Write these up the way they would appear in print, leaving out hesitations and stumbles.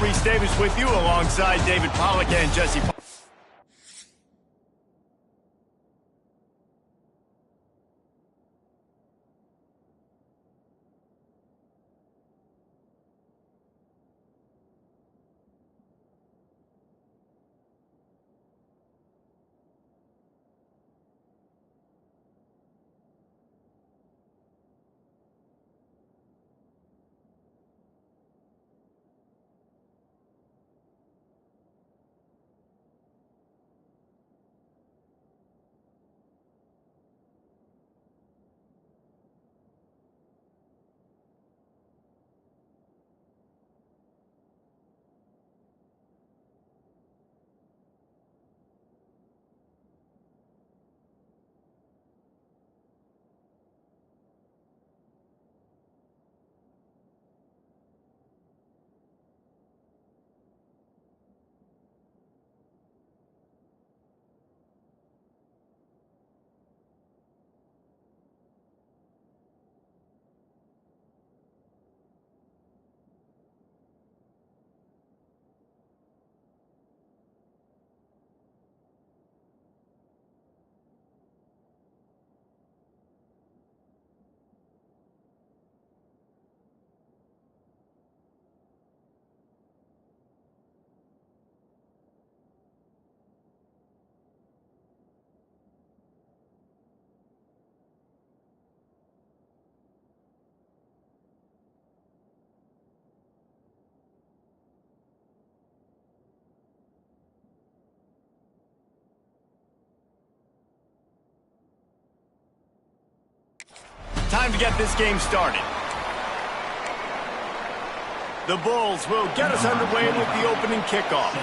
Reese Davis with you alongside David Pollack and Jesse. Time to get this game started. The Bulls will get us underway with the opening kickoff.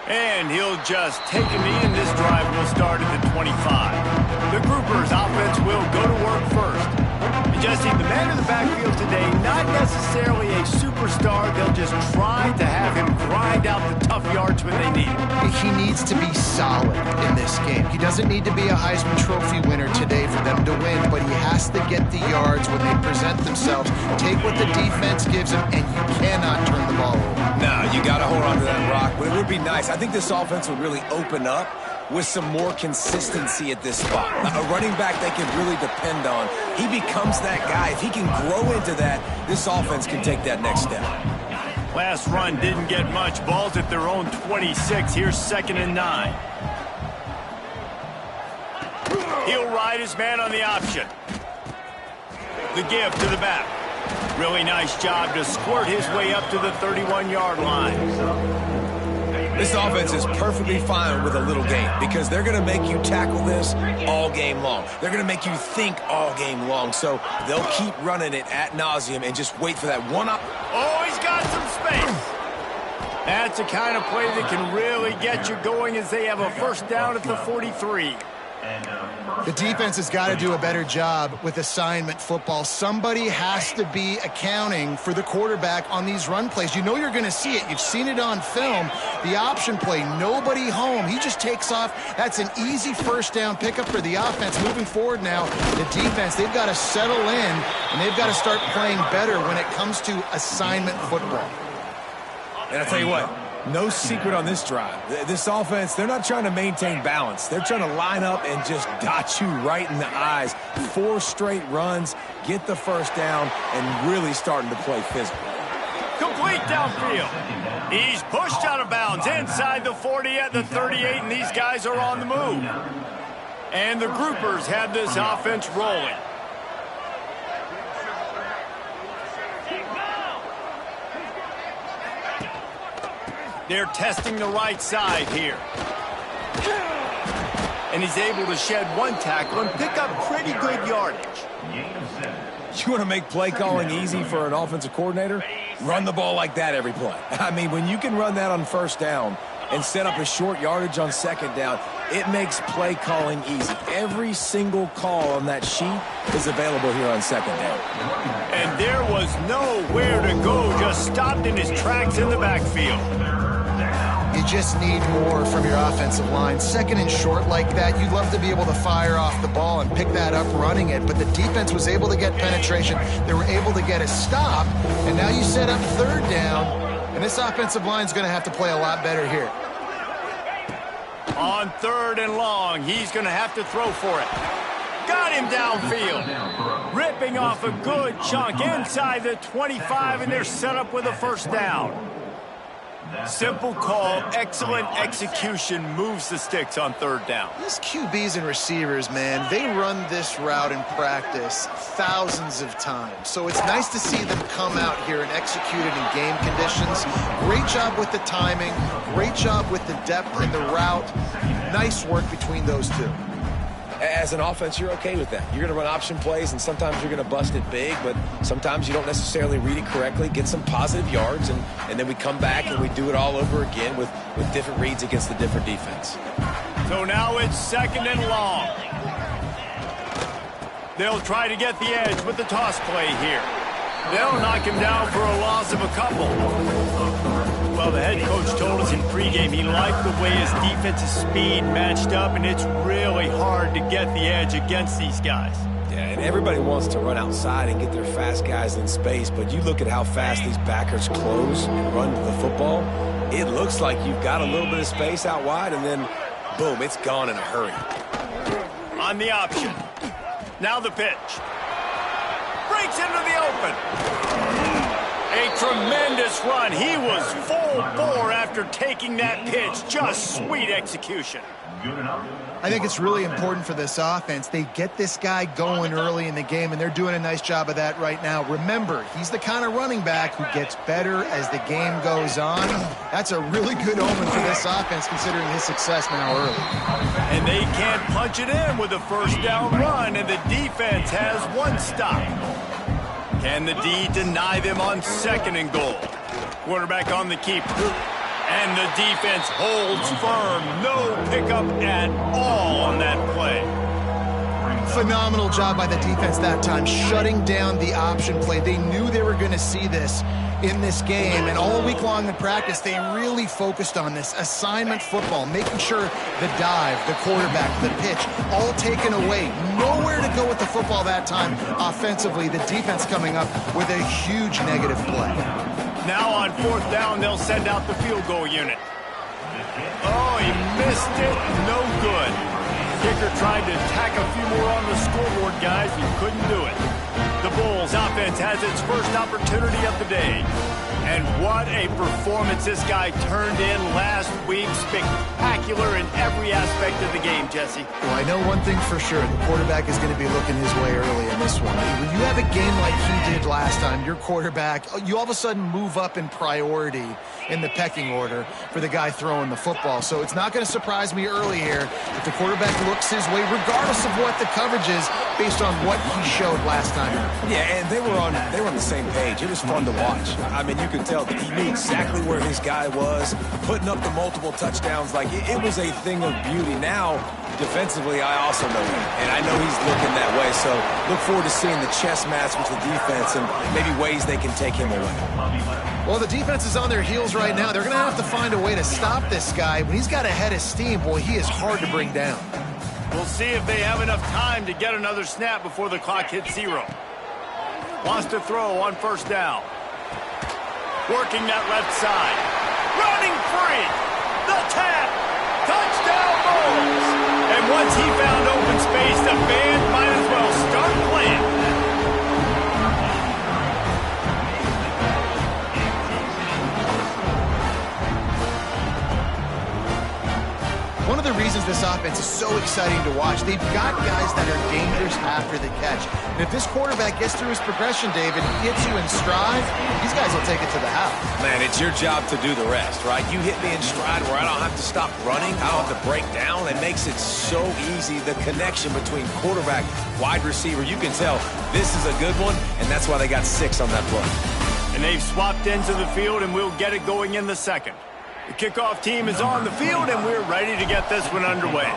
And he'll just take a knee, and this drive will start at the 25. The Groupers offense will go to work first. And Jesse, the man in the backfield today, not necessarily a superstar. They'll just try to have him grind out the tough yards when they need it. He needs to be solid in this game. He doesn't need to be a Heisman Trophy winner today for them to win, but he has to get the yards when they present themselves. Take what the defense gives him, and you cannot turn the ball over. No, you got to hold on to that rock, but it would be nice. I think this offense would really open up with some more consistency at this spot. A running back they can really depend on. He becomes that guy. If he can grow into that, this offense can take that next step. Last run didn't get much. Ball's at their own 26. Here's 2nd and 9. He'll ride his man on the option. The give to the back. Really nice job to squirt his way up to the 31-yard line. This offense is perfectly fine with a little game because they're going to make you tackle this all game long. They're going to make you think all game long. So they'll keep running it ad nauseum and just wait for that one up. Oh, he's got some space. That's the kind of play that can really get you going as they have a first down at the 43. The defense has got to do a better job with assignment football. Somebody has to be accounting for the quarterback on these run plays. You know you're going to see it. You've seen it on film. The option play, nobody home. He just takes off. That's an easy first down pickup for the offense. Moving forward now, the defense, they've got to settle in, and they've got to start playing better when it comes to assignment football. And I'll tell you what, no secret on this drive. This offense, they're not trying to maintain balance. They're trying to line up and just dot you right in the eyes. 4 straight runs, get the first down, and really starting to play physical. Complete downfield. He's pushed out of bounds inside the 40 at the 38, and these guys are on the move. And the Groupers have this offense rolling. They're testing the right side here. And he's able to shed one tackle and pick up pretty good yardage. You want to make play calling easy for an offensive coordinator? Run the ball like that every play. I mean, when you can run that on first down and set up a short yardage on second down, it makes play calling easy. Every single call on that sheet is available here on second down. And there was nowhere to go, just stopped in his tracks in the backfield. You just need more from your offensive line. Second and short like that, you'd love to be able to fire off the ball and pick that up running it, but the defense was able to get penetration. They were able to get a stop, and now you set up third down, and this offensive line is going to have to play a lot better here. On third and long, he's going to have to throw for it. Got him downfield. Ripping off a good chunk inside the 25, and they're set up with a first down. Simple call, excellent execution, moves the sticks on third down. These QBs and receivers, man, they run this route in practice thousands of times. So it's nice to see them come out here and execute it in game conditions. Great job with the timing, great job with the depth in the route. Nice work between those two. As an offense, you're okay with that. You're going to run option plays, and sometimes you're going to bust it big, but sometimes you don't necessarily read it correctly, get some positive yards, and then we come back and we do it all over again with different reads against the different defense. So now it's second and long. They'll try to get the edge with the toss play here. They'll knock him down for a loss of a couple. Well, the head coach told us in pregame he liked the way his defensive speed matched up, and it's really hard to get the edge against these guys. Yeah, and everybody wants to run outside and get their fast guys in space, but you look at how fast these backers close and run the football, it looks like you've got a little bit of space out wide, and then, boom, it's gone in a hurry. On the option. Now the pitch. Breaks into the open. A tremendous run. He was full bore after taking that pitch. Just sweet execution. I think it's really important for this offense. They get this guy going early in the game, and they're doing a nice job of that right now. Remember, he's the kind of running back who gets better as the game goes on. That's a really good omen for this offense, considering his success now early. And they can't punch it in with a first down run, and the defense has one stop. Can the D deny them on second and goal? Quarterback on the keep. And the defense holds firm. No pickup at all on that play. Phenomenal job by the defense that time, shutting down the option play. They knew they were going to see this in this game, and all week long in practice, they really focused on this assignment football, making sure the dive, the quarterback, the pitch, all taken away. Nowhere to go with the football that time offensively. The defense coming up with a huge negative play. Now on fourth down, they'll send out the field goal unit. Oh, he missed it. No good. Kicker tried to tack a few more on the scoreboard, guys. He couldn't do it. The Bulls offense has its first opportunity of the day. And what a performance this guy turned in last week. Spectacular in every aspect of the game, Jesse. Well, I know one thing for sure. The quarterback is going to be looking his way early in this one. When you have a game like he did last time, your quarterback, you all of a sudden move up in priority in the pecking order for the guy throwing the football. So it's not going to surprise me early here if the quarterback looks his way, regardless of what the coverage is, based on what he showed last time. Yeah, and they were on the same page. It was fun to watch. I mean, you could tell that he knew exactly where his guy was, putting up the multiple touchdowns. Like, it was a thing of beauty. Now, defensively, I also know him, and I know he's looking that way. So look forward to seeing the chess match with the defense and maybe ways they can take him away. Well, the defense is on their heels right now. They're going to have to find a way to stop this guy. When he's got a head of steam, boy, he is hard to bring down. We'll see if they have enough time to get another snap before the clock hits 0. Wants to throw on first down. Working that left side. Running free. The tap. Touchdown Bulls. And once he found open space, the band might as well start playing. One of the reasons this offense is so exciting to watch, they've got guys that are dangerous after the catch. And if this quarterback gets through his progression, David, gets you in stride, these guys will take it to the house. Man, it's your job to do the rest, right? You hit me in stride where I don't have to stop running. I don't have to break down. It makes it so easy. The connection between quarterback, wide receiver, you can tell this is a good one, and that's why they got 6 on that play. And they've swapped ends of the field, and we'll get it going in the second. The kickoff team is on the field, and we're ready to get this one underway.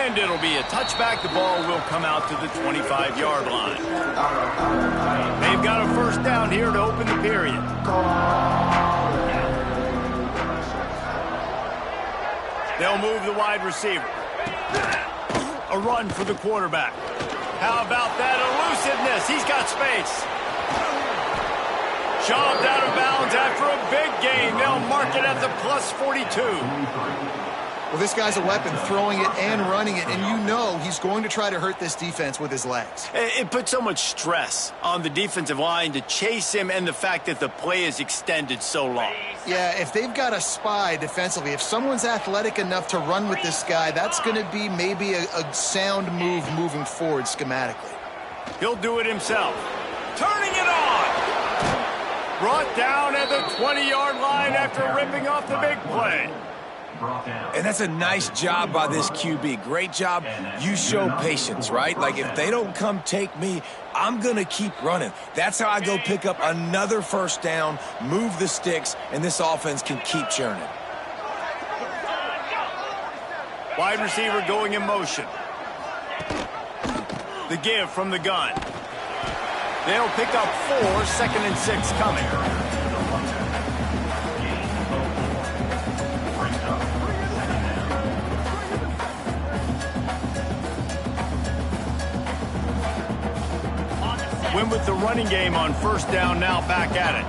And it'll be a touchback. The ball will come out to the 25-yard line. They've got a first down here to open the period. They'll move the wide receiver. A run for the quarterback. How about that elusiveness? He's got space. Shoved out of bounds after a big gain. They'll mark it at the plus 42. Well, this guy's a weapon, throwing it and running it, and you know he's going to try to hurt this defense with his legs. It puts so much stress on the defensive line to chase him, and the fact that the play is extended so long. Yeah, if they've got a spy defensively, if someone's athletic enough to run with this guy, that's going to be maybe a sound move moving forward schematically. He'll do it himself. Turning it on! Brought down at the 20-yard line after ripping off the big play. And that's a nice job by this QB. Great job. You show patience, right? Like, if they don't come take me, I'm going to keep running. That's how I go pick up another first down, move the sticks, and this offense can keep churning. Wide receiver going in motion. The give from the gun. They'll pick up 4, 2nd and 6 coming. Win with the running game on first down, now back at it.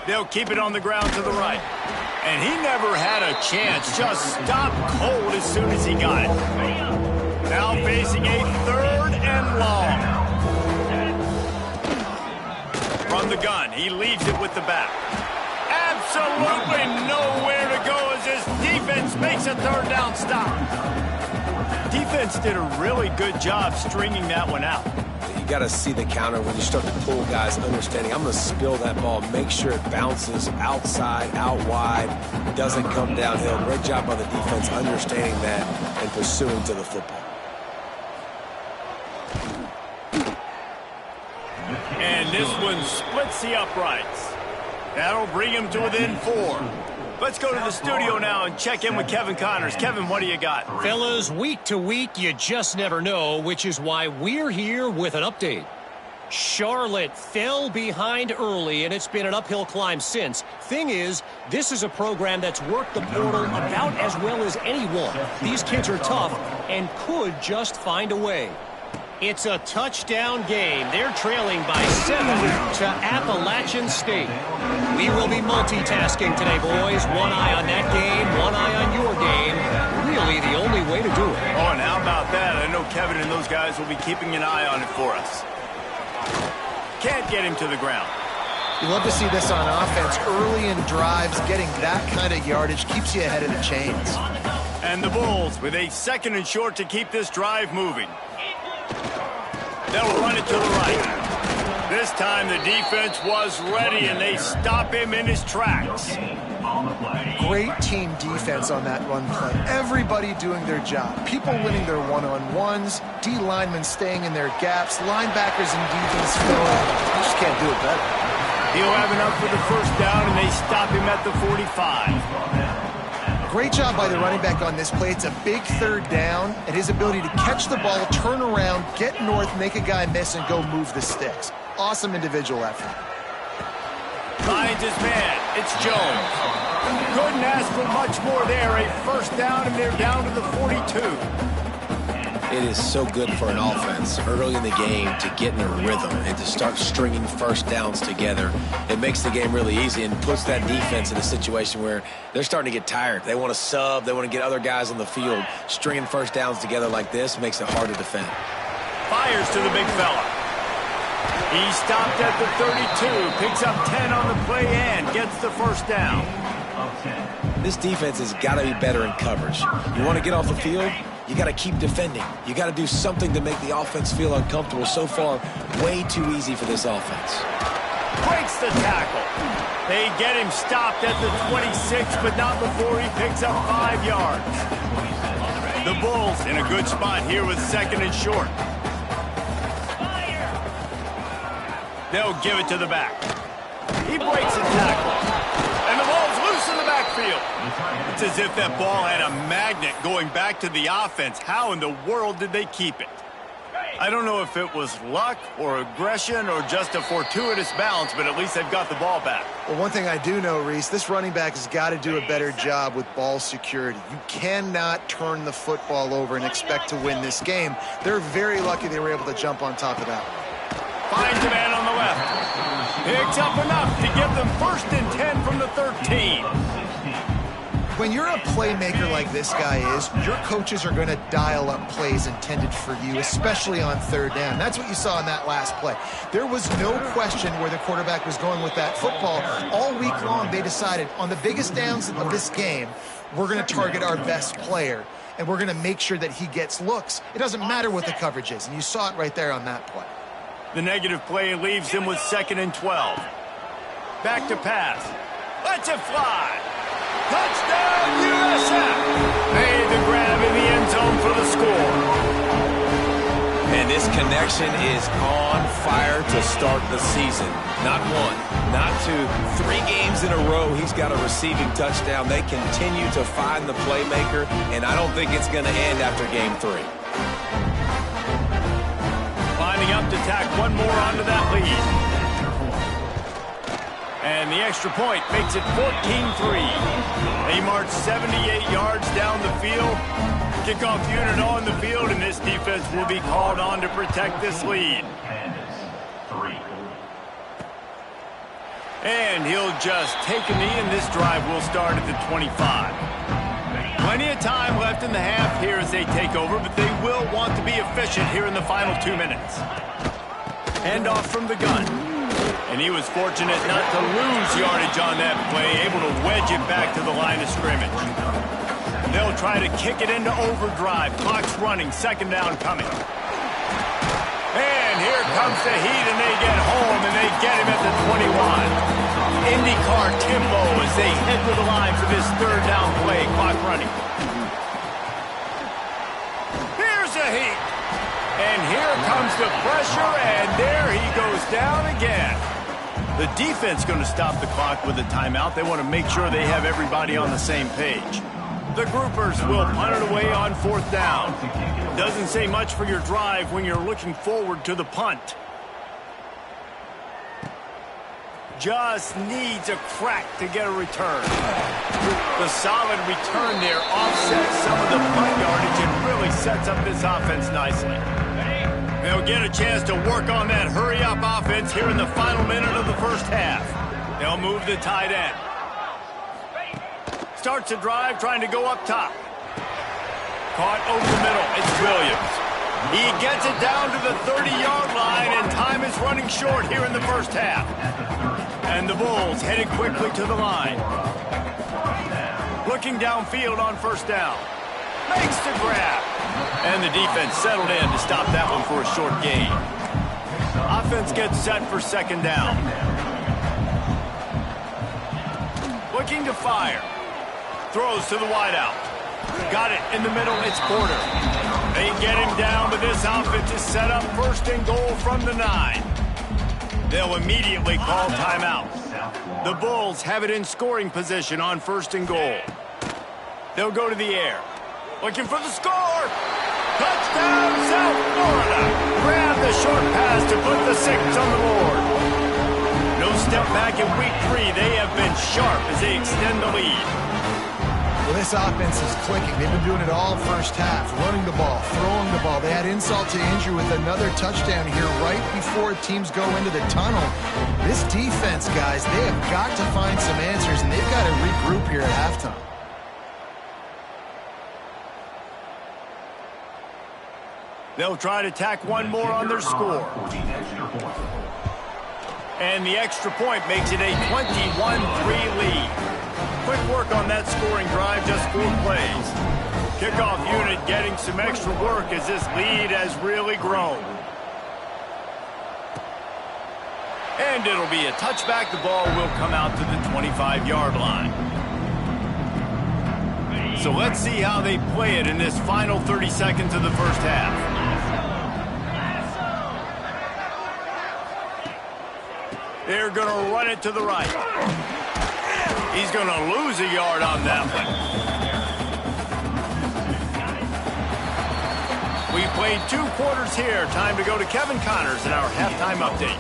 They'll keep it on the ground to the right. And he never had a chance, just stopped cold as soon as he got it. Now facing a 3rd and long. From the gun, he leaves it with the back. Absolutely nowhere to go as his defense makes a 3rd down stop. Defense did a really good job stringing that one out. You got to see the counter when you start to pull guys, understanding I'm going to spill that ball, make sure it bounces outside, out wide, doesn't come downhill. Great job by the defense understanding that and pursuing to the football. And this one splits the uprights. That'll bring him to within 4. Let's go to the studio now and check in with Kevin Connors. Kevin, what do you got? Fellas, week to week, you just never know, which is why we're here with an update. Charlotte fell behind early, and it's been an uphill climb since. Thing is, this is a program that's worked the portal about as well as anyone. These kids are tough and could just find a way. It's a touchdown game. They're trailing by 7 to Appalachian State. We will be multitasking today, boys. One eye on that game, one eye on your game. Really the only way to do it. Oh, and how about that? I know Kevin and those guys will be keeping an eye on it for us. Can't get him to the ground. You love to see this on offense. Early in drives, getting that kind of yardage keeps you ahead of the chains. And the Bulls with a 2nd and short to keep this drive moving. They'll run it to the right. This time the defense was ready, and they stop him in his tracks. Great team defense on that run play. Everybody doing their job. People winning their one-on-ones, D linemen staying in their gaps, linebackers and DBs filling. You just can't do it better. He'll have enough for the first down, and they stop him at the 45. Great job by the running back on this play. It's a big 3rd down, and his ability to catch the ball, turn around, get north, make a guy miss, and go move the sticks. Awesome individual effort. Finds his man. It's Jones. Couldn't ask for much more there. A first down, and they're down to the 42. It is so good for an offense early in the game to get in a rhythm and to start stringing first downs together. It makes the game really easy and puts that defense in a situation where they're starting to get tired. They want to sub. They want to get other guys on the field. Stringing first downs together like this makes it hard to defend. Fires to the big fella. He stopped at the 32, picks up 10 on the play and gets the first down. This defense has got to be better in coverage. You want to get off the field? You got to keep defending. You got to do something to make the offense feel uncomfortable. So far, way too easy for this offense. Breaks the tackle. They get him stopped at the 26, but not before he picks up 5 yards. The Bulls in a good spot here with 2nd and short. They'll give it to the back. He breaks the tackle. And the ball's loose in the backfield. field. It's as if that ball had a magnet going back to the offense. How in the world did they keep it? I don't know if it was luck or aggression or just a fortuitous bounce, but at least they've got the ball back. Well, one thing I do know, Reese, this running back has got to do a better job with ball security. You cannot turn the football over and expect to win this game. They're very lucky they were able to jump on top of that. Finds a man on the left. Picks up enough to give them 1st and 10 from the 13. When you're a playmaker like this guy is, your coaches are going to dial up plays intended for you, especially on 3rd down. That's what you saw in that last play. There was no question where the quarterback was going with that football. All week long, they decided on the biggest downs of this game, we're going to target our best player, and we're going to make sure that he gets looks. It doesn't matter what the coverage is, and you saw it right there on that play. The negative play leaves him with 2nd and 12. Back to pass. Lets it fly. Touchdown, USF! Made the grab in the end zone for the score. And this connection is on fire to start the season. Not 1, not 2, 3 games in a row he's got a receiving touchdown. They continue to find the playmaker, and I don't think it's going to end after game 3. Lining up to tack one more onto that lead. And the extra point makes it 14-3. They march 78 yards down the field. Kickoff unit on the field, and this defense will be called on to protect this lead. And he'll just take a knee, and this drive will start at the 25. Plenty of time left in the half here as they take over, but they will want to be efficient here in the final 2 minutes. Handoff from the gun. And he was fortunate not to lose yardage on that play, able to wedge it back to the line of scrimmage. They'll try to kick it into overdrive. Clock's running, 2nd down coming. And here comes the heat, and they get home, and they get him at the 21. IndyCar tempo as they head to the line for this 3rd down play. Clock running. Here's the heat. And here comes the pressure, and there he goes down again. The defense going to stop the clock with a timeout. They want to make sure they have everybody on the same page. The groupers will punt it away on 4th down. Doesn't say much for your drive when you're looking forward to the punt. Just needs a crack to get a return. The solid return there offsets some of the punt yardage and really sets up this offense nicely. They'll get a chance to work on that hurry-up offense here in the final minute of the 1st half. They'll move the tight end. Starts a drive trying to go up top. Caught over the middle. It's Williams. He gets it down to the 30-yard line, and time is running short here in the 1st half. And the Bulls headed quickly to the line. Looking downfield on 1st down. Makes the grab. And the defense settled in to stop that one for a short gain. Offense gets set for 2nd down. Looking to fire. Throws to the wideout. Got it in the middle. It's Porter. They get him down, but this offense is set up 1st and goal from the 9. They'll immediately call timeout. The Bulls have it in scoring position on 1st and goal. They'll go to the air. Looking for the score. Touchdown, South Florida. Grab the short pass to put the 6 on the board. No step back in week 3. They have been sharp as they extend the lead. Well, this offense is clicking. They've been doing it all 1st half, running the ball, throwing the ball. They had insult to injury with another touchdown here right before teams go into the tunnel. This defense, guys, they have got to find some answers, and they've got to regroup here at halftime. They'll try to tack one more on their score. And the extra point makes it a 21-3 lead. Quick work on that scoring drive, just 4 plays. Kickoff unit getting some extra work as this lead has really grown. And it'll be a touchback. The ball will come out to the 25-yard line. So let's see how they play it in this final 30 seconds of the 1st half. They're going to run it to the right. He's going to lose a yard on that one. We played 2 quarters here. Time to go to Kevin Connors in our halftime update.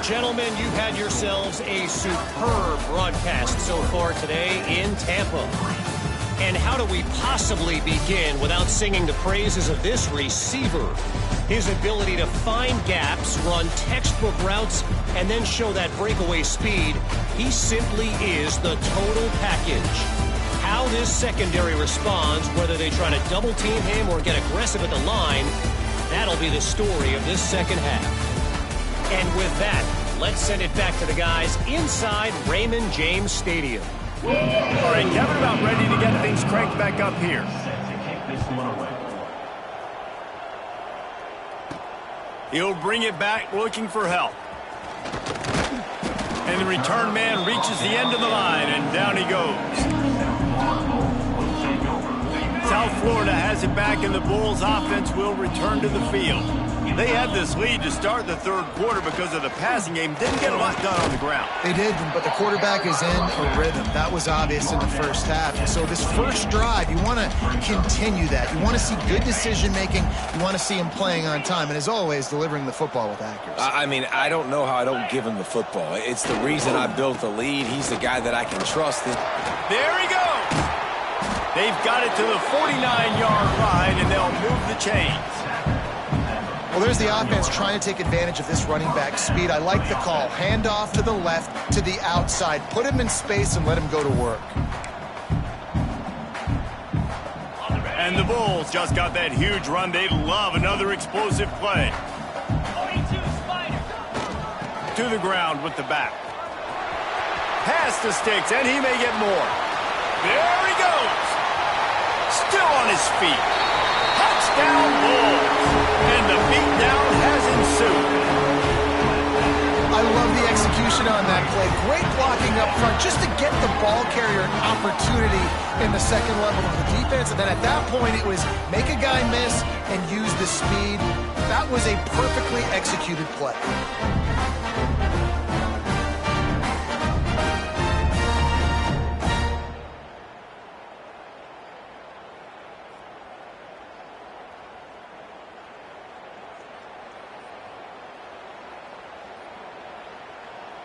Gentlemen, you've had yourselves a superb broadcast so far today in Tampa. And how do we possibly begin without singing the praises of this receiver? His ability to find gaps, run textbook routes, and then show that breakaway speed. He simply is the total package. How this secondary responds, whether they try to double team him or get aggressive at the line, that'll be the story of this second half. And with that, let's send it back to the guys inside Raymond James Stadium. All right, Kevin, about ready to get things cranked back up here. He'll bring it back looking for help. And the return man reaches the end of the line, and down he goes. South Florida has it back, and the Bulls offense will return to the field. They had this lead to start the third quarter because of the passing game. Didn't get a lot done on the ground. They did, but the quarterback is in a rhythm. That was obvious in the first half. And so this first drive, you want to continue that. You want to see good decision-making. You want to see him playing on time. And as always, delivering the football with accuracy. I mean, I don't know how I don't give him the football. It's the reason I built the lead. He's the guy that I can trust. There he goes. They've got it to the 49-yard line, and they'll move the chains. Well, there's the offense trying to take advantage of this running back speed. I like the call. Hand off to the left, to the outside. Put him in space and let him go to work. And the Bulls just got that huge run. They love another explosive play. To the ground with the back. Pass to Sticks, and he may get more. There he goes. Still on his feet. Touchdown Bulls. And the beatdown has ensued. I love the execution on that play. Great blocking up front just to get the ball carrier an opportunity in the second level of the defense. And then at that point, it was make a guy miss and use the speed. That was a perfectly executed play.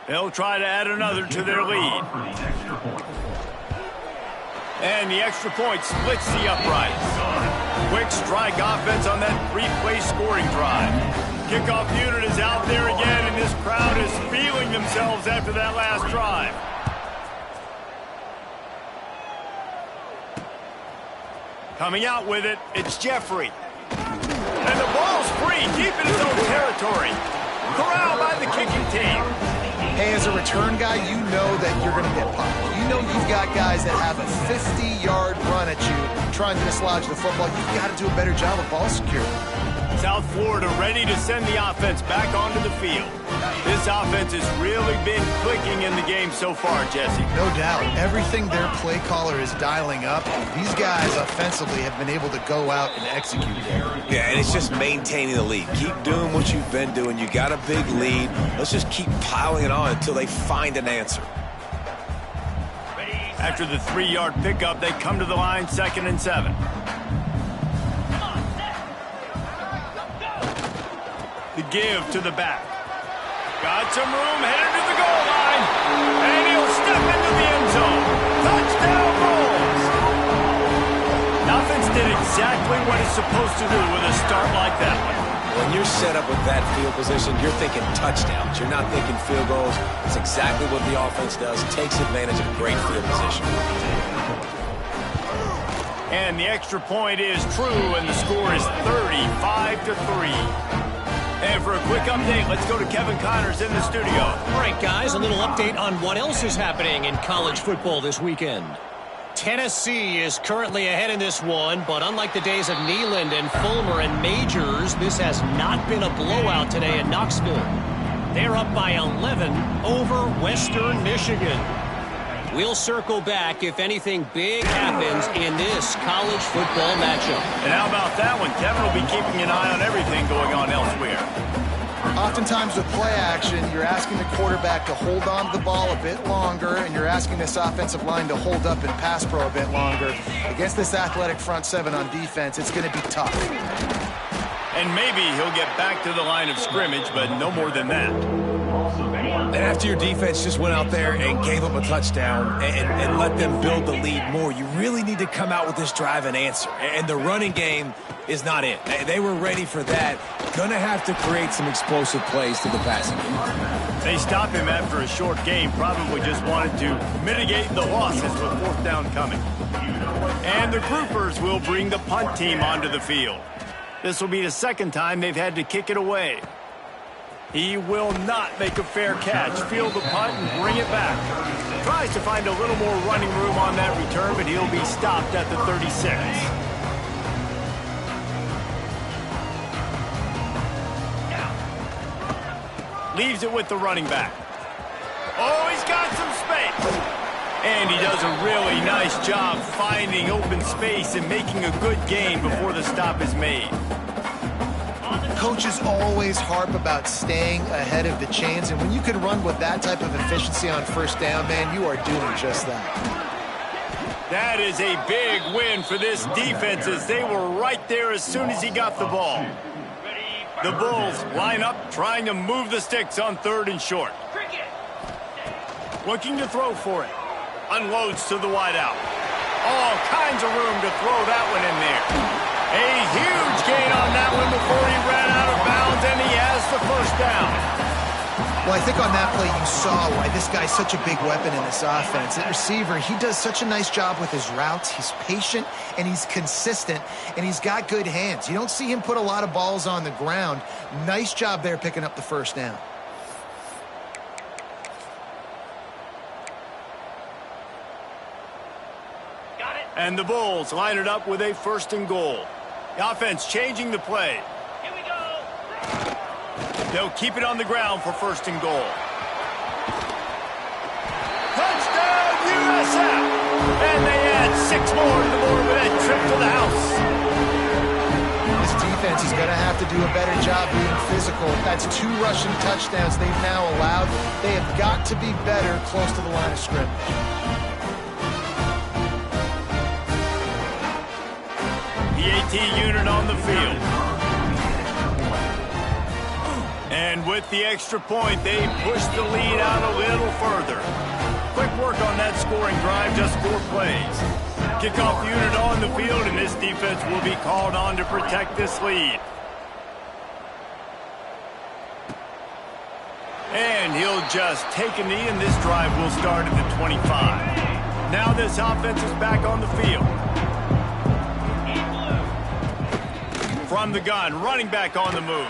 They'll try to add another to their lead. And the extra point splits the uprights. Quick strike offense on that 3-play scoring drive. Kickoff unit is out there again, and this crowd is feeling themselves after that last drive. Coming out with it, it's Jeffrey. And the ball's free, deep in his own territory. Corralled by the kicking team. Hey, as a return guy, you know that you're going to get popped. You know you've got guys that have a 50-yard run at you trying to dislodge the football. You've got to do a better job of ball security. South Florida ready to send the offense back onto the field. This offense has really been clicking in the game so far, Jesse. No doubt. Everything their play caller is dialing up, these guys offensively have been able to go out and execute it. Yeah, and it's just maintaining the lead. Keep doing what you've been doing. You got a big lead. Let's just keep piling it on until they find an answer. After the 3-yard pickup, they come to the line 2nd and 7. The give to the back. Got some room, headed to the goal line. And he'll step into the end zone. Touchdown Bulls! Offense did exactly what it's supposed to do with a start like that one. When you're set up with that field position, you're thinking touchdowns. You're not thinking field goals. It's exactly what the offense does. Takes advantage of a great field position. And the extra point is true, and the score is 35-3. And for a quick update, let's go to Kevin Connors in the studio. All right, guys, a little update on what else is happening in college football this weekend. Tennessee is currently ahead in this one, but unlike the days of Neyland and Fulmer and Majors, this has not been a blowout today in Knoxville. They're up by 11 over Western Michigan. We'll circle back if anything big happens in this college football matchup. And how about that one? Kevin will be keeping an eye on everything going on elsewhere. Oftentimes with play action, you're asking the quarterback to hold on to the ball a bit longer, and you're asking this offensive line to hold up and pass pro a bit longer. Against this athletic front seven on defense, it's going to be tough. And maybe he'll get back to the line of scrimmage, but no more than that. And after your defense just went out there and gave up a touchdown and let them build the lead more, you really need to come out with this drive and answer. And the running game is not it. They were ready for that. Going to have to create some explosive plays to the passing game. They stopped him after a short game, probably just wanted to mitigate the losses with fourth down coming. And the Groupers will bring the punt team onto the field. This will be the second time they've had to kick it away. He will not make a fair catch, field the punt, and bring it back. Tries to find a little more running room on that return, but he'll be stopped at the 36. Leaves it with the running back. Oh, he's got some space. And he does a really nice job finding open space and making a good gain before the stop is made. Coaches always harp about staying ahead of the chains, and when you can run with that type of efficiency on first down, man, you are doing just that. That is a big win for this defense as they were right there as soon as he got the ball. The Bulls line up trying to move the sticks on 3rd and short. Looking to throw for it. Unloads to the wideout. All kinds of room to throw that one in there. A huge gain on that one before he ran out of bounds, and he has the first down. Well, I think on that play you saw why this guy's such a big weapon in this offense. At receiver, he does such a nice job with his routes. He's patient, and he's consistent, and he's got good hands. You don't see him put a lot of balls on the ground. Nice job there picking up the first down. And the Bulls line it up with a 1st and goal. The offense changing the play. Here we go. They'll keep it on the ground for 1st and goal. Touchdown, USF! And they add 6 more to the board with that trip to the house. This defense is going to have to do a better job being physical. That's 2 rushing touchdowns they've now allowed. They have got to be better close to the line of scrimmage. The AT unit on the field. And with the extra point, they push the lead out a little further. Quick work on that scoring drive, just 4 plays. Kickoff unit on the field, and this defense will be called on to protect this lead. And he'll just take a knee, and this drive will start at the 25. Now this offense is back on the field. From the gun, running back on the move.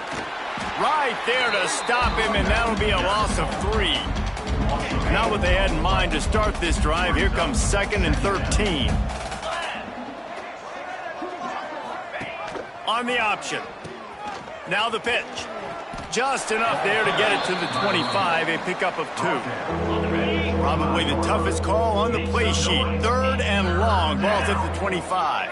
Right there to stop him, and that'll be a loss of 3. Not what they had in mind to start this drive. Here comes 2nd and 13. On the option. Now the pitch. Just enough there to get it to the 25, a pickup of 2. Probably the toughest call on the play sheet. 3rd and long, ball's at the 25.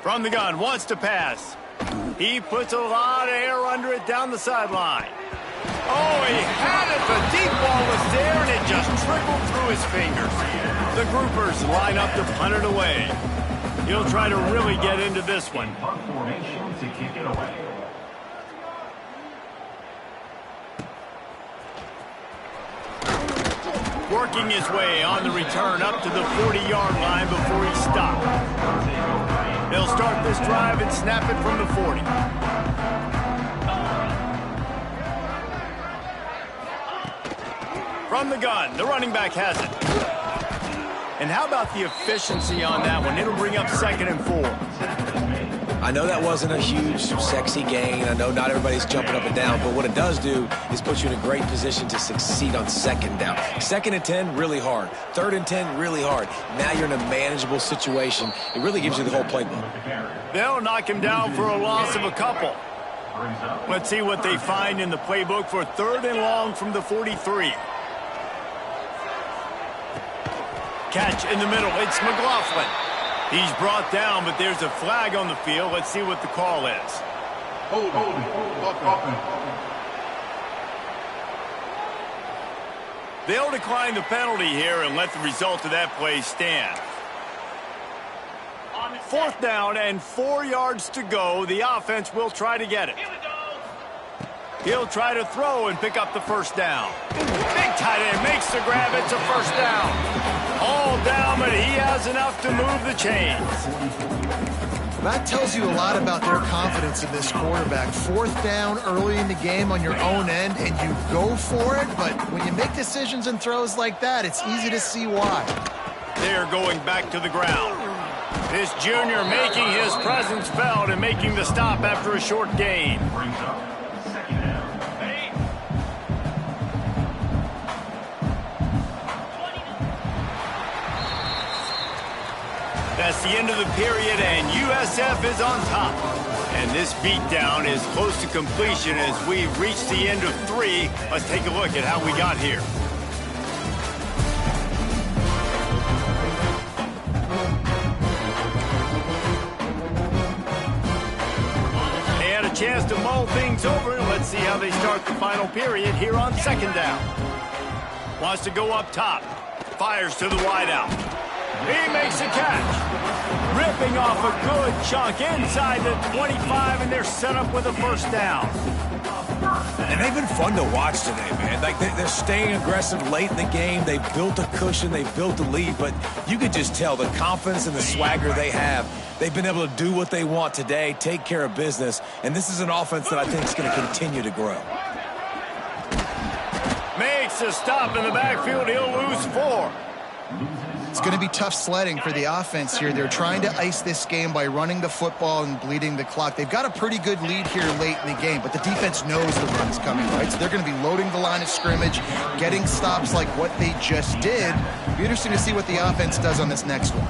From the gun, wants to pass. He puts a lot of air under it down the sideline. Oh, he had it. The deep ball was there, and it just trickled through his fingers. The Groupers line up to punt it away. He'll try to really get into this one. Working his way on the return up to the 40-yard line before he stopped. They'll start this drive and snap it from the 40. From the gun, the running back has it. And how about the efficiency on that one? It'll bring up 2nd and 4. I know that wasn't a huge, sexy gain. I know not everybody's jumping up and down, but what it does do is put you in a great position to succeed on 2nd down. 2nd and 10, really hard. 3rd and 10, really hard. Now you're in a manageable situation. It really gives you the whole playbook. They'll knock him down for a loss of a couple. Let's see what they find in the playbook for 3rd and long from the 43. Catch in the middle. It's McLaughlin. He's brought down, but there's a flag on the field. Let's see what the call is. They'll decline the penalty here and let the result of that play stand. 4th down and 4 yards to go. The offense will try to get it. He'll try to throw and pick up the first down. Big tight end makes the grab. It's a first down. All down, but he has enough to move the chains. That tells you a lot about their confidence in this quarterback. 4th down early in the game on your own end, and you go for it. But when you make decisions and throws like that, it's easy to see why. They're going back to the ground. This junior making his presence felt and making the stop after a short gain. That's the end of the period, and USF is on top. And this beatdown is close to completion as we reach the end of 3. Let's take a look at how we got here. They had a chance to mull things over, and let's see how they start the final period here on 2nd down. Wants to go up top. Fires to the wideout. He makes a catch. Ripping off a good chunk inside the 25, and they're set up with a first down. And they've been fun to watch today, man. Like, they're staying aggressive late in the game. They've built a cushion. They've built a lead. But you could just tell the confidence and the swagger they have. They've been able to do what they want today, take care of business. And this is an offense that I think is going to continue to grow. Makes a stop in the backfield. He'll lose 4. It's going to be tough sledding for the offense here. They're trying to ice this game by running the football and bleeding the clock. They've got a pretty good lead here late in the game, but the defense knows the run is coming, right? So they're going to be loading the line of scrimmage, getting stops like what they just did. It'll be interesting to see what the offense does on this next one.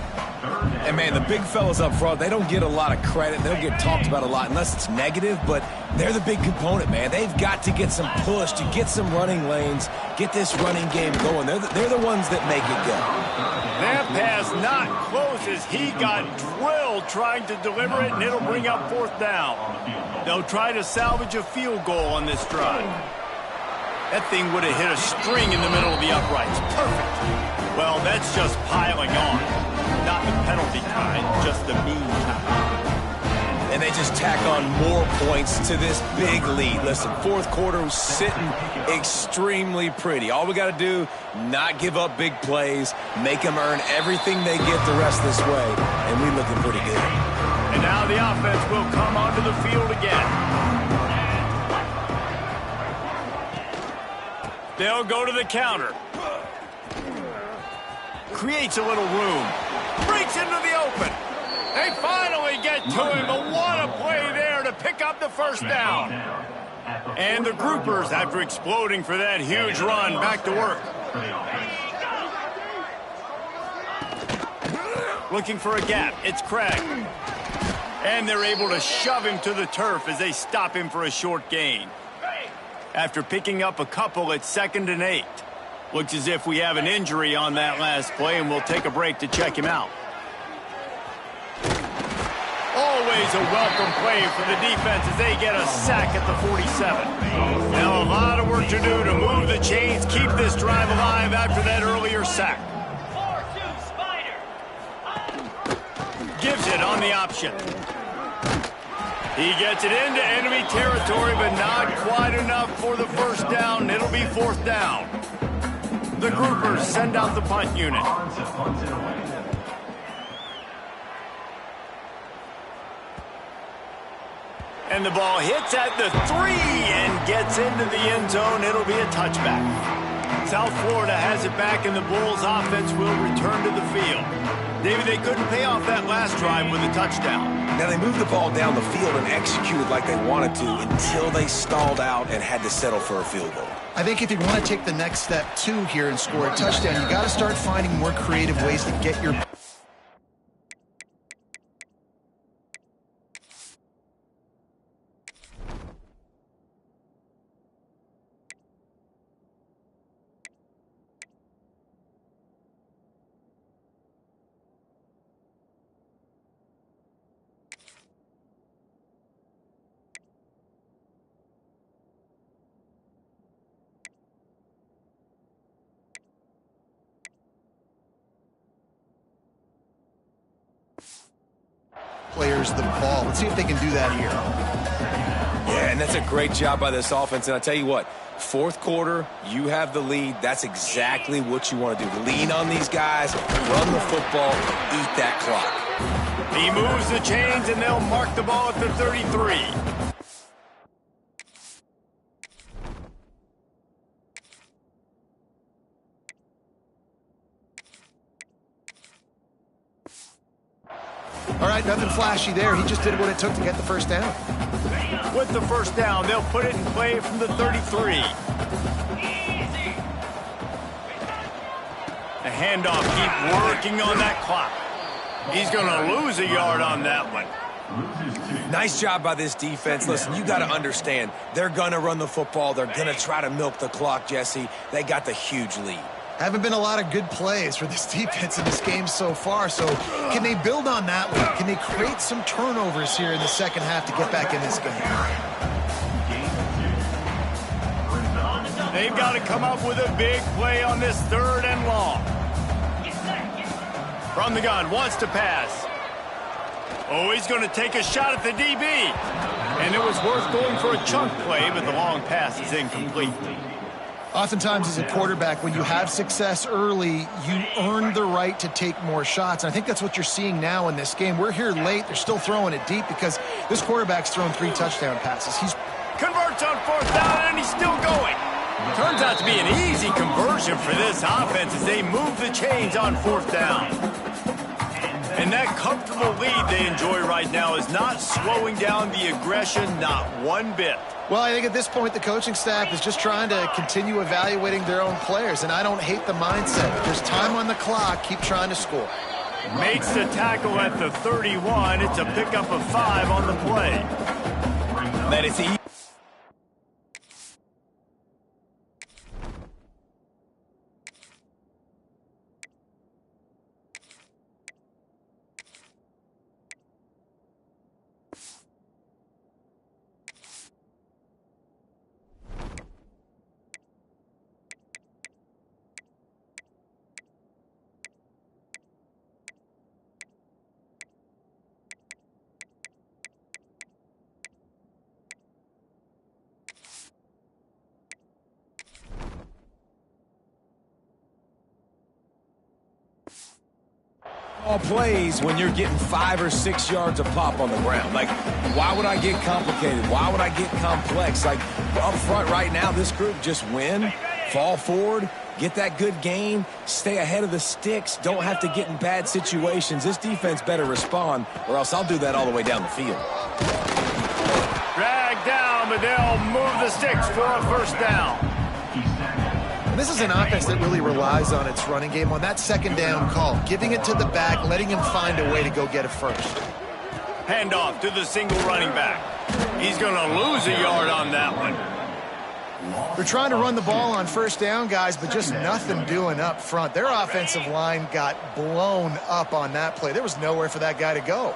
And, man, the big fellas up front, they don't get a lot of credit. They don't get talked about a lot unless it's negative, but they're the big component, man. They've got to get some push, to get some running lanes, get this running game going. They're the ones that make it go. That pass not close as he got drilled trying to deliver it, and it'll bring up 4th down. They'll try to salvage a field goal on this drive. That thing would have hit a string in the middle of the uprights. Perfect. Well, that's just piling on. Not the penalty kind, just the mean kind. And they just tack on more points to this big lead. Listen, 4th quarter was sitting extremely pretty. All we got to do, not give up big plays, make them earn everything they get the rest this way, and we're looking pretty good. And now the offense will come onto the field again. They'll go to the counter. Creates a little room. Breaks into the open. They finally get to him, but what a play there to pick up the first down. And the groupers, after exploding for that huge run, back to work. Looking for a gap. It's Craig. And they're able to shove him to the turf as they stop him for a short gain. After picking up a couple, it's 2nd and 8. Looks as if we have an injury on that last play, and we'll take a break to check him out. Always a welcome play for the defense as they get a sack at the 47. Now a lot of work to do to move the chains, keep this drive alive after that earlier sack. Gives it on the option. He gets it into enemy territory, but not quite enough for the first down. It'll be 4th down. The groupers send out the punt unit. And the ball hits at the 3 and gets into the end zone. It'll be a touchback. South Florida has it back, and the Bulls offense will return to the field. David, they couldn't pay off that last drive with a touchdown. Now, they moved the ball down the field and executed like they wanted to until they stalled out and had to settle for a field goal. I think if you want to take the next step, too, here and score a touchdown, you got to start finding more creative ways to get your players the ball. Let's see if they can do that here. Yeah, and that's a great job by this offense. And I tell you what, fourth quarter, you have the lead. That's exactly what you want to do. Lean on these guys, run the football, eat that clock. He moves the chains, and they'll mark the ball at the 33. All right, nothing flashy there. He just did what it took to get the first down. With the first down, they'll put it in play from the 33. The handoff, keep working on that clock. He's going to lose a yard on that one. Nice job by this defense. Listen, you got to understand, they're going to run the football. They're going to try to milk the clock, Jesse. They got the huge lead. Haven't been a lot of good plays for this defense in this game so far, so can they build on that one? Can they create some turnovers here in the second half to get back in this game? They've got to come up with a big play on this 3rd and long. From the gun, wants to pass. Oh, he's going to take a shot at the DB. And it was worth going for a chunk play, but the long pass is incomplete. Oftentimes as a quarterback, when you have success early, you earn the right to take more shots. And I think that's what you're seeing now in this game. We're here late. They're still throwing it deep because this quarterback's thrown 3 touchdown passes. He's converts on 4th down, and he's still going. Turns out to be an easy conversion for this offense as they move the chains on 4th down. And that comfortable lead they enjoy right now is not slowing down the aggression, not one bit. Well, I think at this point the coaching staff is just trying to continue evaluating their own players, and I don't hate the mindset. There's time on the clock. Keep trying to score. Makes the tackle at the 31. It's a pickup of 5 on the play. That is easy. All plays when you're getting 5 or 6 yards of pop on the ground. Like, why would I get complicated? Why would I get complex? Like, up front right now, this group just win, fall forward, get that good gain, stay ahead of the sticks, don't have to get in bad situations. This defense better respond, or else I'll do that all the way down the field. Drag down, but they'll move the sticks for a first down. This is an offense that really relies on its running game on that second down call, giving it to the back, letting him find a way to go get a first. Handoff to the single running back. He's going to lose a yard on that one. They're trying to run the ball on first down, guys, but just nothing doing up front. Their offensive line got blown up on that play. There was nowhere for that guy to go.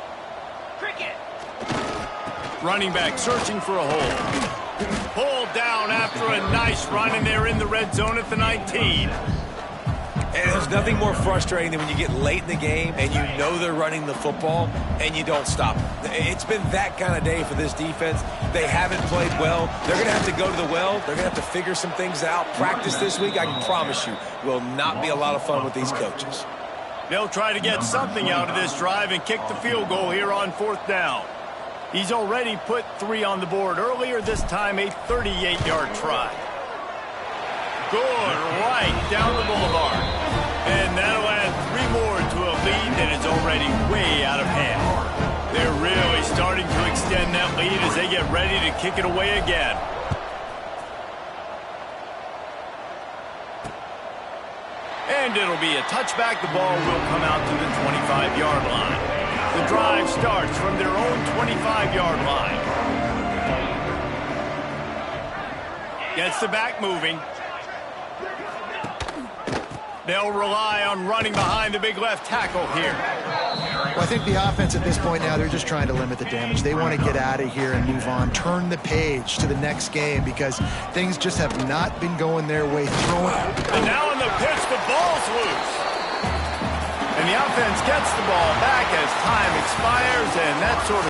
Running back searching for a hole. Pulled down after a nice run, and they're in the red zone at the 19. And there's nothing more frustrating than when you get late in the game and you know they're running the football and you don't stop them. It's been that kind of day for this defense. They haven't played well. They're going to have to go to the well. They're going to have to figure some things out. Practice this week, I can promise you, will not be a lot of fun with these coaches. They'll try to get something out of this drive and kick the field goal here on 4th down. He's already put 3 on the board earlier, this time a 38-yard try. Good right down the boulevard. And that'll add 3 more to a lead that is already way out of hand. They're really starting to extend that lead as they get ready to kick it away again. And it'll be a touchback. The ball will come out to the 25-yard line. The drive starts from their own 25-yard line. Gets the back moving. They'll rely on running behind the big left tackle here. Well, I think the offense at this point now, they're just trying to limit the damage. They want to get out of here and move on, turn the page to the next game because things just have not been going their way. And now in the pitch, the ball's loose. And the offense gets the ball back as time expires, and that sort of